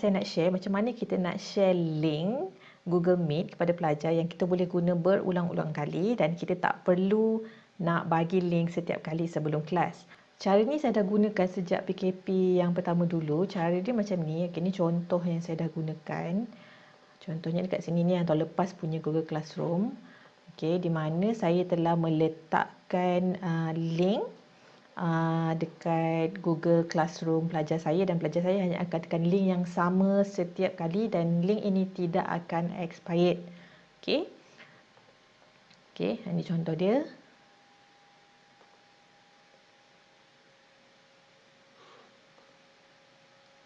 saya nak share macam mana kita nak share link Google Meet kepada pelajar yang kita boleh guna berulang-ulang kali dan kita tak perlu nak bagi link setiap kali sebelum kelas. Cara ni saya dah gunakan sejak PKP yang pertama dulu. Cara dia macam ni. Okay, ni contoh yang saya dah gunakan. Contohnya dekat sini ni yang tahun lepas punya Google Classroom. Okay, di mana saya telah meletakkan link dekat Google Classroom pelajar saya dan pelajar saya hanya akan tekan link yang sama setiap kali dan link ini tidak akan expired. Okey. Okey, ini contoh dia.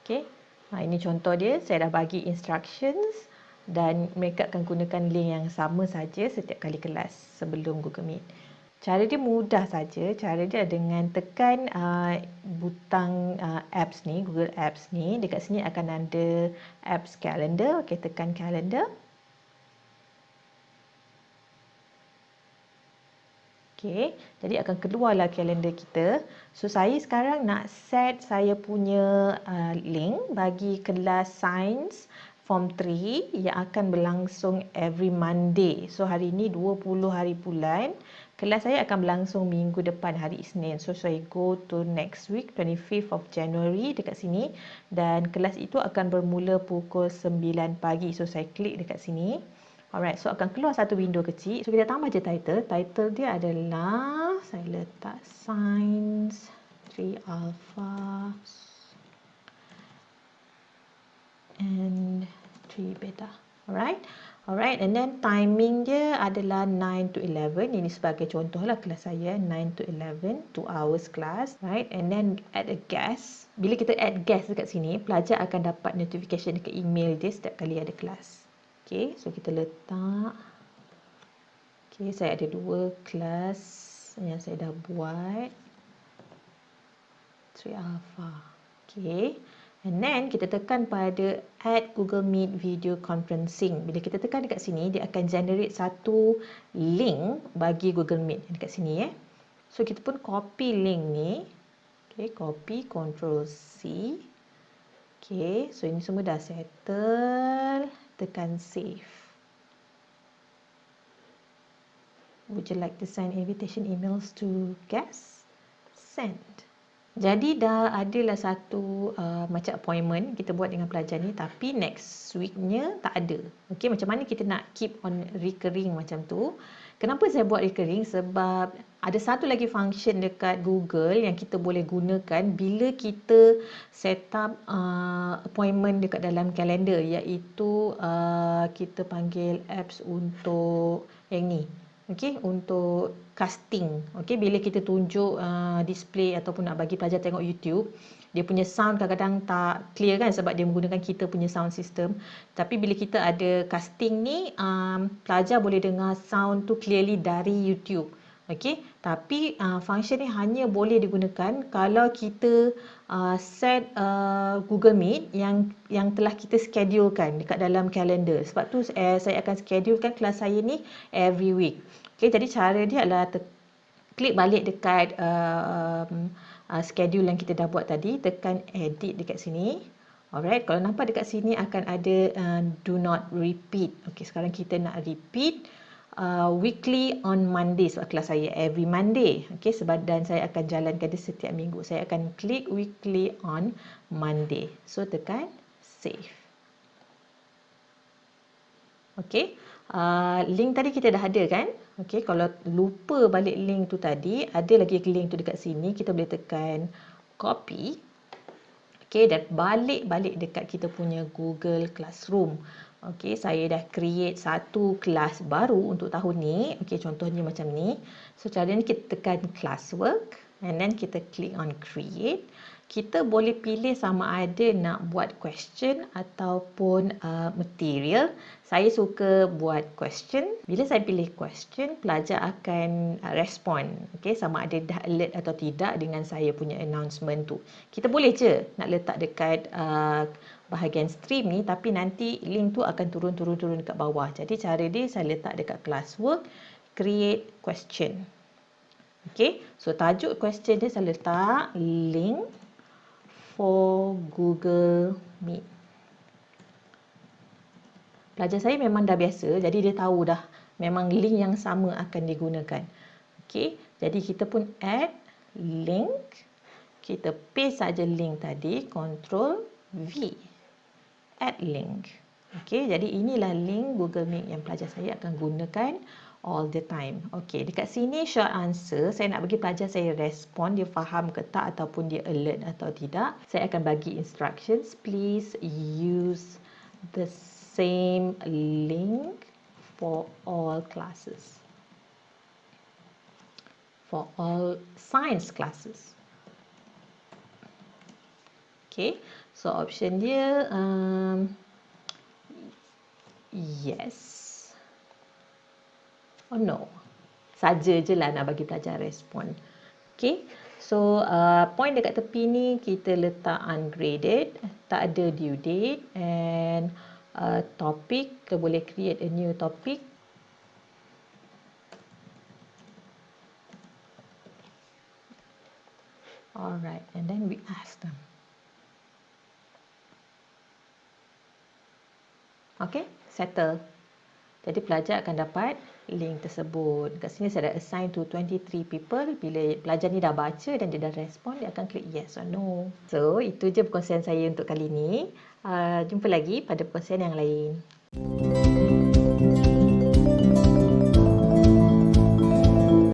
Okey. Ini contoh dia. Saya dah bagi instructions dan mereka akan gunakan link yang sama saja setiap kali kelas sebelum Google Meet. Cara dia mudah saja. Cara dia dengan tekan butang apps ni, Google Apps ni. Dekat sini akan ada apps calendar. Okey, tekan calendar. Okey, jadi akan keluarlah kalender kita. So saya sekarang nak set saya punya link bagi kelas Science Form 3 yang akan berlangsung every Monday. So hari ini 20 hari bulan. Kelas saya akan berlangsung minggu depan hari Isnin. So saya go to next week 25th of January dekat sini dan kelas itu akan bermula pukul 9 pagi. So saya klik dekat sini. Alright, so akan keluar satu window kecil. So kita tambah je title. Title dia adalah saya letak Science 3 Alpha and 3 Beta. Alright. Alright, and then timing dia adalah 9 to 11. Ini sebagai contoh lah kelas saya, 9 to 11, 2 hours class. Right, and then add a guest. Bila kita add guest dekat sini, pelajar akan dapat notification dekat email dia setiap kali ada kelas. Okay, so kita letak. Okay, saya ada 2 kelas yang saya dah buat. 3 Alpha. Okay. And then kita tekan pada add Google Meet video conferencing. Bila kita tekan dekat sini, dia akan generate satu link bagi Google Meet dekat sini. So kita pun copy link ni. Okay, copy, Ctrl C. Okay, so ini semua dah settle. Tekan save. Would you like to send invitation emails to guests? Send. Jadi dah adalah satu macam appointment kita buat dengan pelajar ni, tapi next weeknya tak ada. Okey, macam mana kita nak keep on recurring macam tu? Kenapa saya buat recurring? Sebab ada satu lagi function dekat Google yang kita boleh gunakan bila kita set up appointment dekat dalam kalender, iaitu kita panggil apps untuk yang ni. Okey, untuk casting. Okey, bila kita tunjuk display ataupun nak bagi pelajar tengok YouTube, dia punya sound kadang-kadang tak clear kan sebab dia menggunakan kita punya sound system. Tapi bila kita ada casting ni, pelajar boleh dengar sound tu clearly dari YouTube. Okey, tapi function ni hanya boleh digunakan kalau kita set Google Meet yang telah kita schedulekan dekat dalam kalender. Sebab tu saya akan schedulekan kelas saya ni every week. Okey, jadi cara dia adalah klik balik dekat schedule yang kita dah buat tadi, tekan edit dekat sini. Alright, kalau nampak dekat sini akan ada do not repeat. Okey, sekarang kita nak repeat weekly on Monday sebab kelas saya every Monday. Okey, sebab dan saya akan jalankan dia setiap minggu. Saya akan klik weekly on Monday. So tekan save. Okey, link tadi kita dah ada kan? Okey, kalau lupa balik link tu tadi, ada lagi link tu dekat sini, kita boleh tekan copy. Okey, dan balik dekat kita punya Google Classroom. Okey, saya dah create satu kelas baru untuk tahun ni. Okey, contohnya macam ni. So caranya kita tekan classwork and then kita click on create. Kita boleh pilih sama ada nak buat question ataupun material. Saya suka buat question. Bila saya pilih question, pelajar akan respon. Okay, sama ada dah alert atau tidak dengan saya punya announcement tu. Kita boleh je nak letak dekat bahagian stream ni, tapi nanti link tu akan turun dekat bawah. Jadi cara dia saya letak dekat classwork, create question. Okay, so tajuk question dia saya letak link for Google Meet. Pelajar saya memang dah biasa, jadi dia tahu dah memang link yang sama akan digunakan. Okey, jadi kita pun add link. Kita paste saja link tadi, Ctrl V. Add link. Okey, jadi inilah link Google Meet yang pelajar saya akan gunakan all the time. Okey, dekat sini short answer, saya nak bagi pelajar saya respon, dia faham ke tak ataupun dia alert atau tidak. Saya akan bagi instructions, please use the same link for all classes. For all science classes. Okay, so option dia yes or no. Saja je lah nak bagi pelajar respon. Okay, so point dekat tepi ni kita letak ungraded, tak ada due date, and topic, kita boleh create a new topic. Alright, and then we ask them. Okay, settle. Jadi pelajar akan dapat link tersebut. Kat sini saya dah assign to 23 people. Bila pelajar ni dah baca dan dia dah respon, dia akan klik yes or no. So, itu je perkongsian saya untuk kali ini. Jumpa lagi pada perkongsian yang lain.